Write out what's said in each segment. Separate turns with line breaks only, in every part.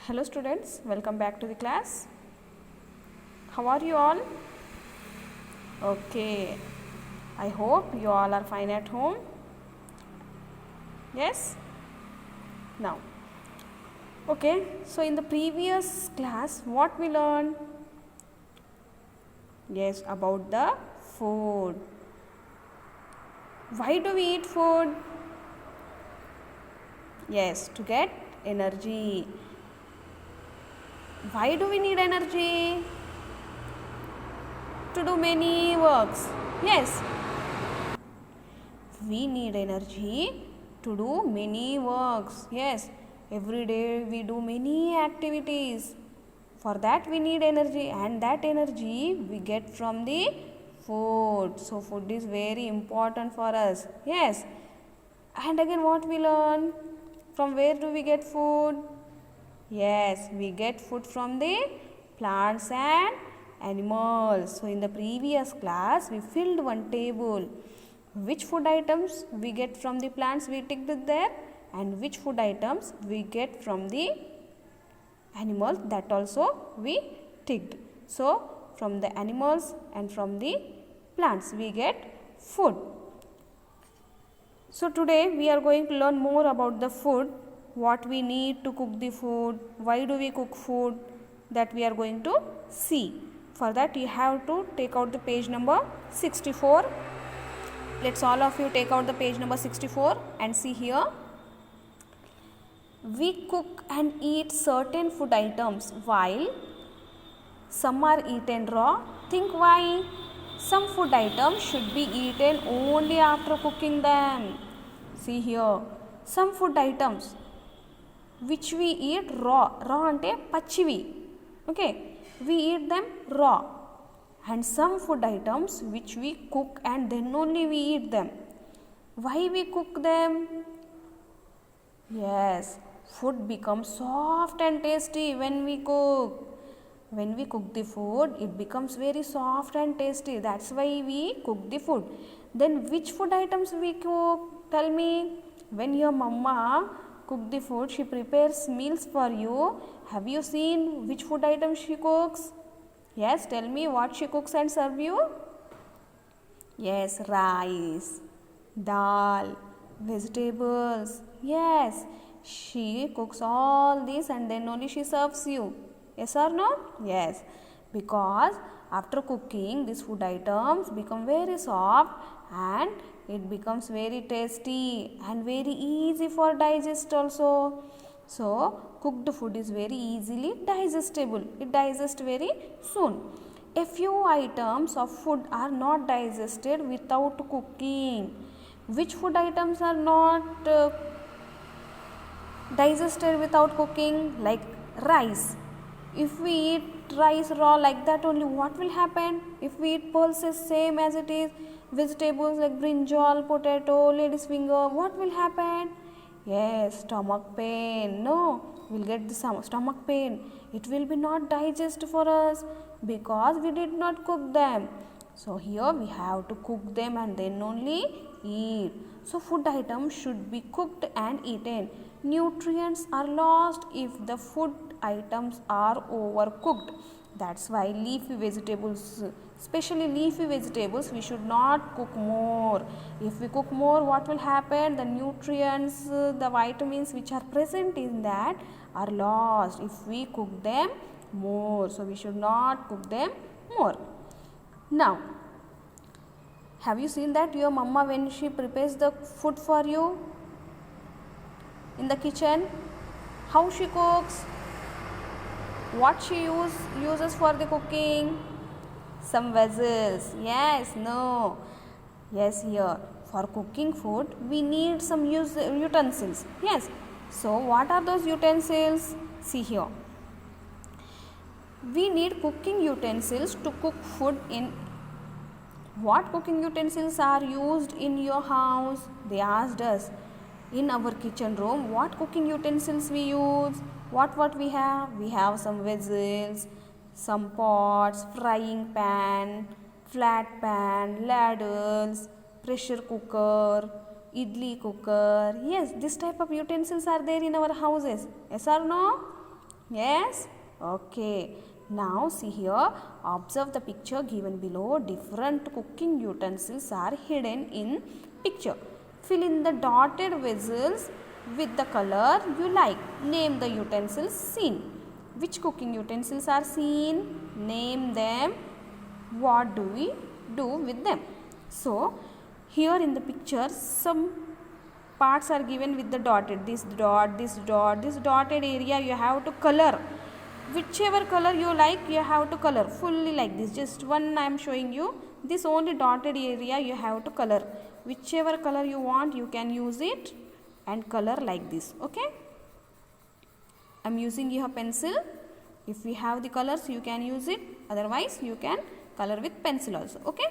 Hello students, welcome back to the class. How are you all? Okay, I hope you all are fine at home. Yes? Now, okay, so in the previous class, what we learned? Yes, about the food. Why do we eat food? Yes, to get energy. Why do we need energy? To do many works. Yes, we need energy to do many works. Yes, every day we do many activities. For that we need energy, and that energy we get from the food. So food is very important for us. Yes, and again what we learn? From where do we get food? Yes, we get food from the plants and animals. So in the previous class we filled one table. Which food items we get from the plants, we ticked it there, and which food items we get from the animals, that also we ticked. So from the animals and from the plants we get food. So today we are going to learn more about the food, what we need to cook the food, why do we cook food, that we are going to see. For that you have to take out the page number 64. Let's all of you take out the page number 64 and see here. We cook and eat certain food items while some are eaten raw. Think why? Some food items should be eaten only after cooking them. See here, some food items which we eat raw ante pachivi. Okay, we eat them raw. And some food items which we cook and then only we eat them. Why we cook them? Yes, food becomes soft and tasty when we cook. When we cook the food, it becomes very soft and tasty. That's why we cook the food. Then which food items we cook? Tell me. When your mama cook the food, she prepares meals for you. Have you seen which food items she cooks? Yes, tell me what she cooks and serve you. Yes, rice, dal, vegetables. Yes, she cooks all these and then only she serves you. Yes or no? Yes, because after cooking these food items become very soft and it becomes very tasty and very easy for digest also. So cooked food is very easily digestible. It digests very soon. A few items of food are not digested without cooking. Which food items are not digested without cooking? Like rice. If we eat rice raw like that only, what will happen? If we eat pulses same as it is, vegetables like brinjal, potato, lady's finger, what will happen? Yes, stomach pain. No, we'll get the stomach pain. It will be not digest for us because we did not cook them. So here we have to cook them and then only eat. So food items should be cooked and eaten. Nutrients are lost if the food items are overcooked. That's why leafy vegetables, especially leafy vegetables, we should not cook more. If we cook more, what will happen? The nutrients, the vitamins which are present in that are lost if we cook them more. So we should not cook them more. Now, have you seen that your mama when she prepares the food for you in the kitchen? How she cooks? What she uses for the cooking? Some vessels. Yes, no. Yes, here. For cooking food, we need some utensils. Yes. So, what are those utensils? See here. We need cooking utensils to cook food in. What cooking utensils are used in your house? They asked us. In our kitchen room, what cooking utensils we use? What we have? We have some vessels, some pots, frying pan, flat pan, ladles, pressure cooker, idli cooker. Yes, this type of utensils are there in our houses. Yes or no? Yes? Okay. Now see here, observe the picture given below. Different cooking utensils are hidden in picture. Fill in the dotted vessels with the color you like. Name the utensils seen. Which cooking utensils are seen? Name them. What do we do with them? So, here in the picture, some parts are given with the dotted. This dotted area you have to color. Whichever color you like, you have to color fully like this. Just one I am showing you. This only dotted area you have to color. Whichever color you want, you can use it and color like this. Okay? I am using here pencil. If we have the colors, you can use it. Otherwise, you can color with pencil also. Okay?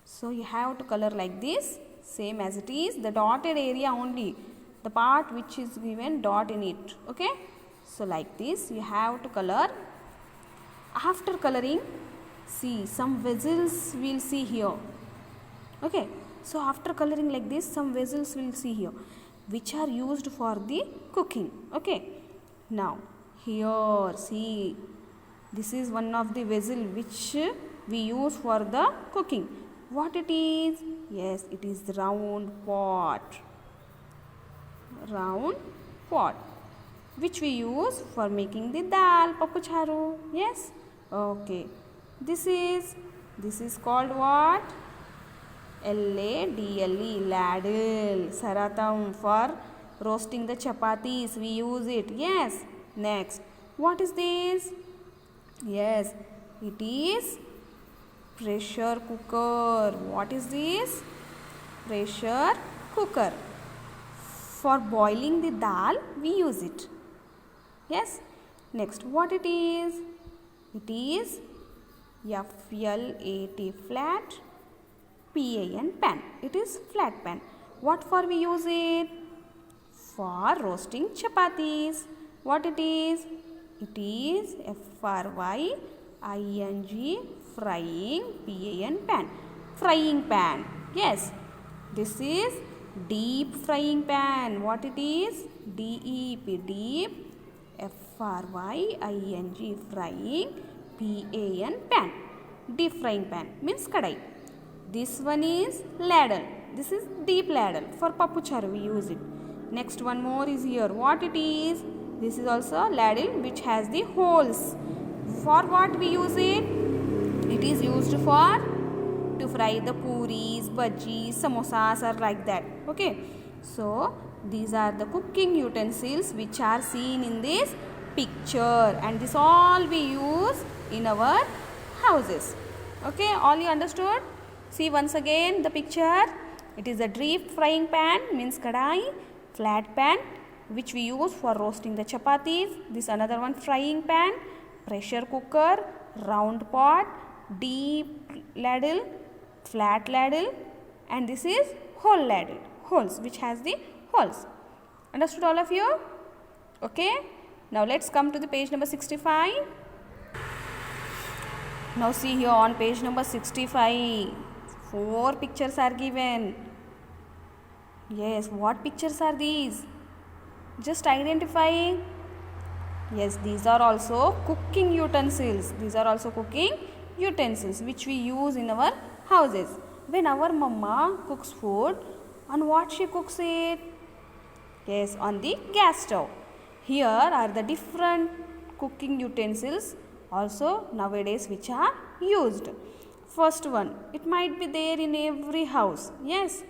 So, you have to color like this. Same as it is. The dotted area only. The part which is given dot in it. Okay? So, like this you have to color. After coloring, see some vessels we'll see here. Okay. So, after coloring like this, some vessels we'll see here which are used for the cooking. Okay. Now, here see, this is one of the vessel which we use for the cooking. What it is? Yes, it is the round pot. Round pot, which we use for making the dal, pappu charu. Yes? Okay. This is called what? Ladle, ladle. Saratam, for roasting the chapatis, we use it. Yes? Next, what is this? Yes, it is pressure cooker. What is this? Pressure cooker. For boiling the dal, we use it. Yes. Next, what it is? It is FLAT, flat PAN, pan. It is flat pan. What for we use it? For roasting chapatis. What it is? It is FRYING, frying, PAN, pan. Frying pan. Yes. This is deep frying pan. What it is? DEP, deep, FRYING, frying, PAN, pan. Deep frying pan means kadai. This one is ladle. This is deep ladle. For pappu charu we use it. Next one more is here. What it is? This is also ladle which has the holes. For what we use it? It is used for to fry the puris, bhajis, samosas or like that. Okay. So, these are the cooking utensils which are seen in this picture, and this all we use in our houses. Okay. All you understood? See once again the picture. It is a deep frying pan means kadai, flat pan which we use for roasting the chapatis. This another one frying pan, pressure cooker, round pot, deep ladle, flat ladle, and this is hole ladle, holes which has the holes. Understood all of you? Okay. Now let's come to the page number 65. Now see here on page number 65, 4 pictures are given. Yes, what pictures are these? Just identify. Yes, these are also cooking utensils. These are also cooking utensils which we use in our houses. When our mama cooks food, on what she cooks it? Yes, on the gas stove. Here are the different cooking utensils also nowadays which are used. First one, it might be there in every house. Yes.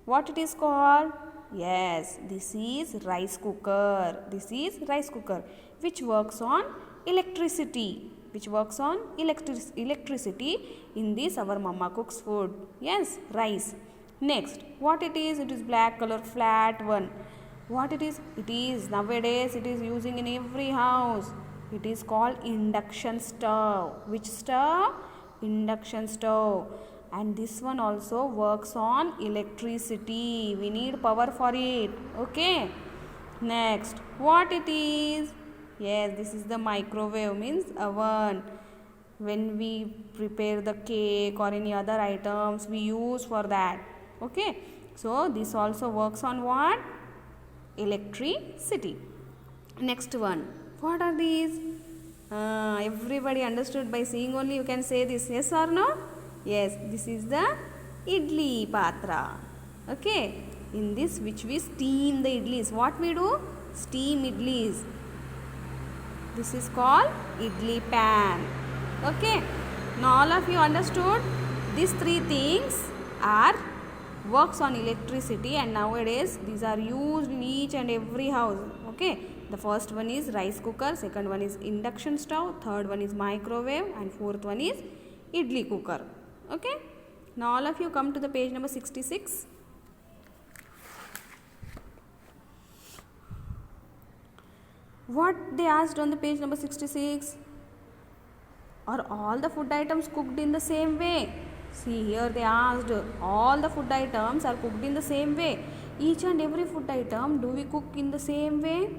What it is called? Yes, this is rice cooker. This is rice cooker which works on electricity. Electricity. In this our mama cooks food. Yes, rice. Next, what it is? It is black color flat one. What it is? It is nowadays it is using in every house. It is called induction stove. Which stove? Induction stove. And this one also works on electricity. We need power for it. Okay. Next, what it is? Yes, this is the microwave means oven. When we prepare the cake or any other items, we use for that. Okay. So, this also works on what? Electricity. Next one. What are these? Everybody understood by seeing only you can say this, yes or no? Yes, this is the idli patra. Okay, in this which we steam the idlis. What we do? Steam idlis. This is called idli pan. Okay, now all of you understood? These three things are works on electricity, and nowadays these are used in each and every house. Okay, the first one is rice cooker, second one is induction stove, third one is microwave, and fourth one is idli cooker. Okay, now all of you come to the page number 66. What they asked on the page number 66? Are all the food items cooked in the same way? See, here they asked, all the food items are cooked in the same way. Each and every food item, do we cook in the same way?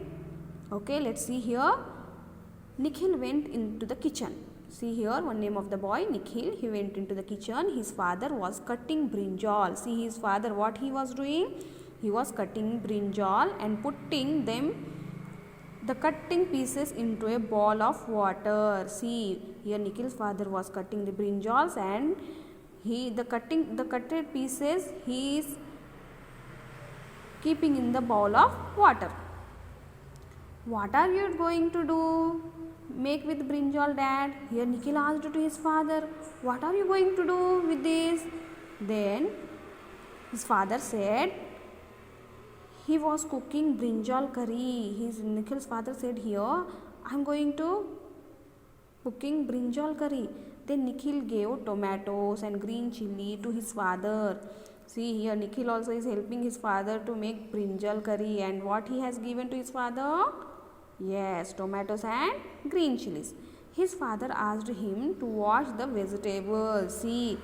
Okay, let's see here. Nikhil went into the kitchen. See here, one name of the boy, Nikhil. He went into the kitchen. His father was cutting brinjal. See his father, what he was doing? He was cutting brinjal and putting the cutting pieces into a bowl of water. See, here Nikhil's father was cutting the brinjals, and the cutted pieces he is keeping in the bowl of water. What are you going to do? Make with brinjal, dad? Here Nikhil asked to his father, what are you going to do with this? Then his father said, he was cooking brinjal curry. Nikhil's father said, here I am going to cooking brinjal curry. Then Nikhil gave tomatoes and green chili to his father. See here, Nikhil also is helping his father to make brinjal curry. And what he has given to his father? Yes, tomatoes and green chilies. His father asked him to wash the vegetables. See,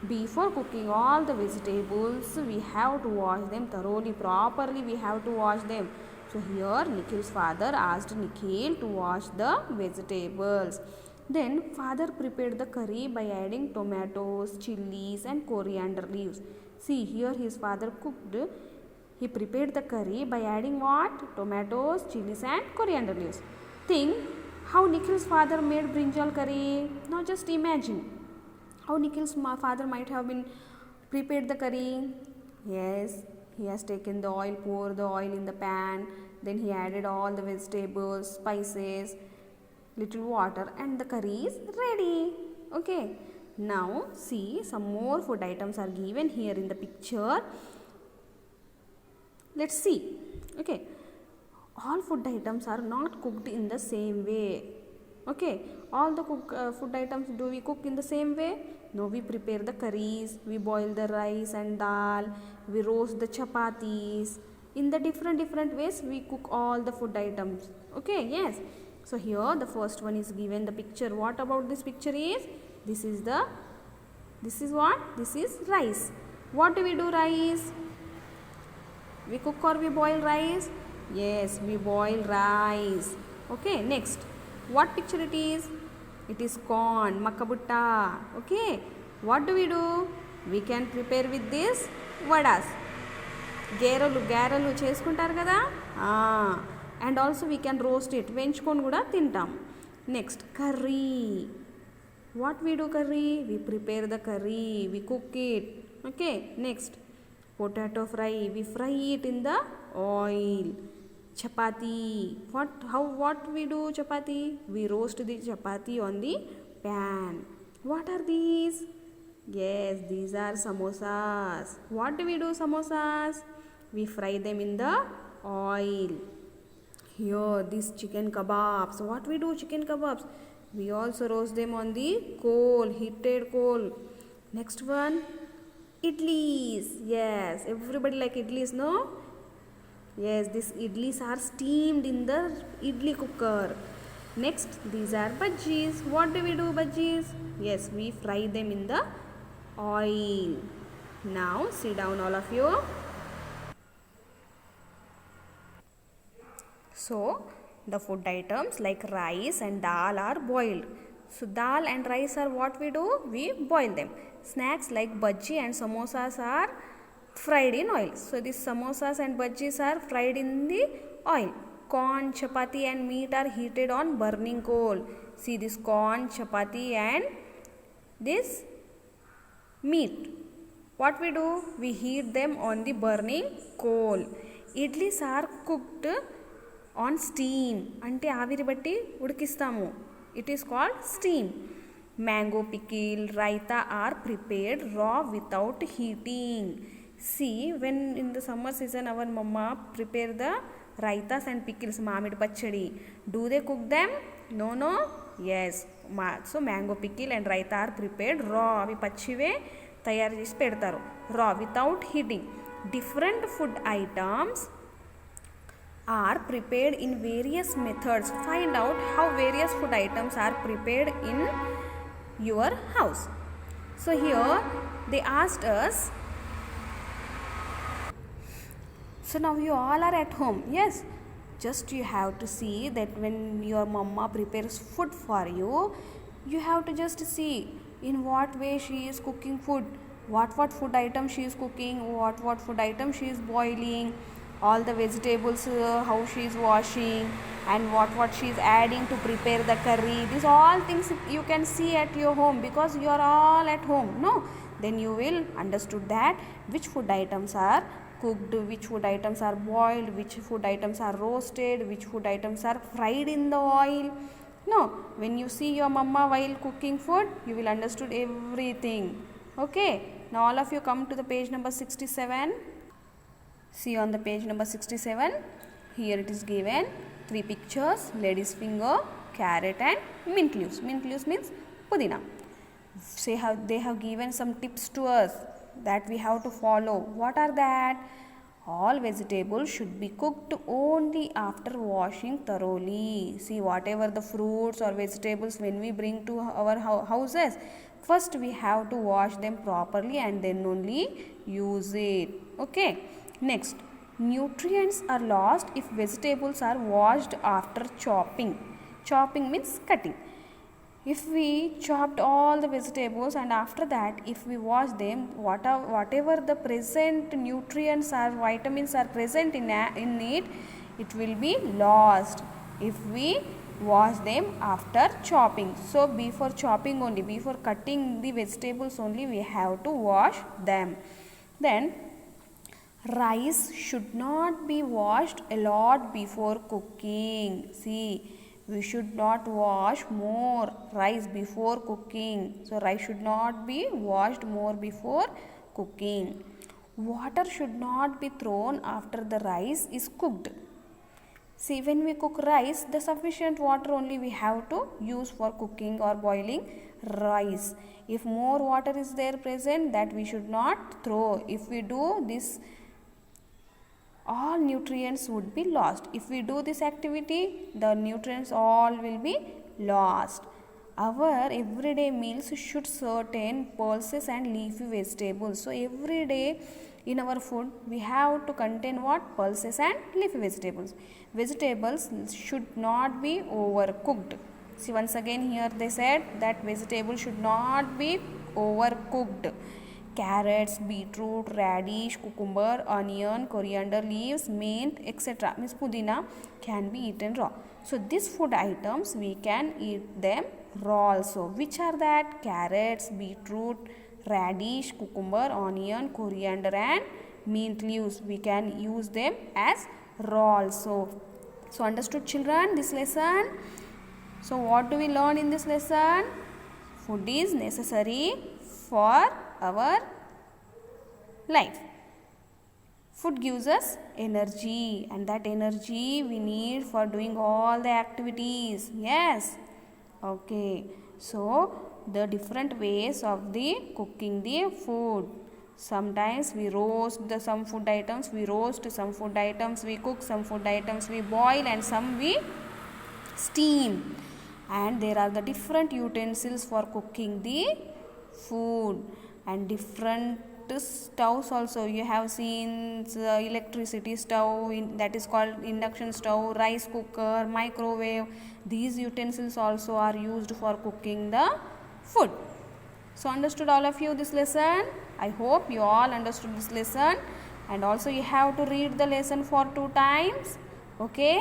before cooking all the vegetables, we have to wash them thoroughly, properly we have to wash them. So here Nikhil's father asked Nikhil to wash the vegetables. Then father prepared the curry by adding tomatoes, chilies and coriander leaves. See here his father he prepared the curry by adding what? Tomatoes, chilies and coriander leaves. Think how Nikhil's father made brinjal curry. Now just imagine how Nikhil's father might have been prepared the curry. Yes, he has taken the oil, poured the oil in the pan, then he added all the vegetables, spices, little water, and the curry is ready. Okay, now see, some more food items are given here in the picture. Let's see. Okay, all food items are not cooked in the same way. Okay, all the food items, do we cook in the same way? No, we prepare the curries, we boil the rice and dal, we roast the chapatis. In the different ways we cook all the food items. Okay, yes. So here the first one is given the picture. What about this picture is? This is what? This is rice. What do we do rice? We cook or we boil rice? Yes, we boil rice. Okay, next. What picture it is? It is corn, makabutta. Okay, what do? We can prepare with this vadas. Garelu చేసుకుంటారు కదా. And also we can roast it. వెంచుకొని కూడా తింటాం. Next, curry. What we do curry? We prepare the curry. We cook it. Okay, next. Potato fry. We fry it in the oil. Chapati. What we do chapati? We roast the chapati on the pan. What are these? Yes, these are samosas. What do we do samosas? We fry them in the oil. Here, these chicken kebabs. What we do chicken kebabs? We also roast them on the coal, heated coal. Next one, idlis. Yes, everybody like idlis, no? Yes, these idlis are steamed in the idli cooker. Next, these are bhajis. What do we do bhajis? Yes, we fry them in the oil. Now, sit down all of you. So, the food items like rice and dal are boiled. So, dal and rice are what we do? We boil them. Snacks like bhaji and samosas are fried in oil. So, these samosas and bhajis are fried in the oil. corn, chapati and meat are heated on burning coal. See this corn, chapati and this meat. What we do? We heat them on the burning coal. Idlis are cooked on steam. Ante aviri batti udikistamu. It is called steam. Mango pickle, raita are prepared raw without heating. See, when in the summer season our mama prepare the raitas and pickles, mamidi pachadi. Do they cook them? No. Yes. So mango pickle and raita are prepared raw. Avi pachive తయారు చేసి పెడతారు రా without heating. Different food items are prepared in various methods. Find out how various food items are prepared in your house. So here they asked us, so now you all are at home. Yes, just you have to see that when your mama prepares food for you, you have to just see in what way she is cooking food, what food item she is cooking, what food item she is boiling, all the vegetables how she is washing, and what she is adding to prepare the curry. These all things you can see at your home because you are all at home. No, then you will understood that which food items are cooked, which food items are boiled, which food items are roasted, which food items are fried in the oil. No, when you see your mama while cooking food, you will understood everything. Okay, now all of you come to the page number 67. See on the page number 67, here it is given 3 pictures: lady's finger, carrot and mint leaves. Mint leaves means pudina. Say how they have given some tips to us that we have to follow. What are that? All vegetables should be cooked only after washing thoroughly. See, whatever the fruits or vegetables when we bring to our houses, first we have to wash them properly and then only use it. Okay. Next, nutrients are lost if vegetables are washed after chopping. Chopping means cutting. If we chopped all the vegetables and after that if we wash them, whatever the present nutrients or vitamins are present in it, it will be lost if we wash them after chopping. So before chopping only, before cutting the vegetables only, we have to wash them. Then rice should not be washed a lot before cooking. See, we should not wash more rice before cooking. So rice should not be washed more before cooking. Water should not be thrown after the rice is cooked. See, when we cook rice, the sufficient water only we have to use for cooking or boiling rice. If more water is there present, that we should not throw. If we do this, all nutrients would be lost. If we do this activity, the nutrients all will be lost. Our everyday meals should contain pulses and leafy vegetables. So every day in our food we have to contain what? Pulses and leafy vegetables. Vegetables should not be overcooked. See, once again here they said that vegetables should not be overcooked. Carrots, beetroot, radish, cucumber, onion, coriander leaves, mint, etc. means pudina can be eaten raw. So these food items we can eat them raw also. Which are that? Carrots, beetroot, radish, cucumber, onion, coriander and mint leaves. We can use them as raw also. So understood children this lesson? So what do we learn in this lesson? Food is necessary for our life. Food gives us energy, and that energy we need for doing all the activities. Yes. Okay. So the different ways of the cooking the food. Sometimes we roast some food items, we cook some food items, we boil, and some we steam. And there are the different utensils for cooking the food, and different stoves also. You have seen the electricity stove, that is called induction stove, rice cooker, microwave. These utensils also are used for cooking the food. So understood all of you this lesson? I hope you all understood this lesson, and also you have to read the lesson for 2 times. Okay.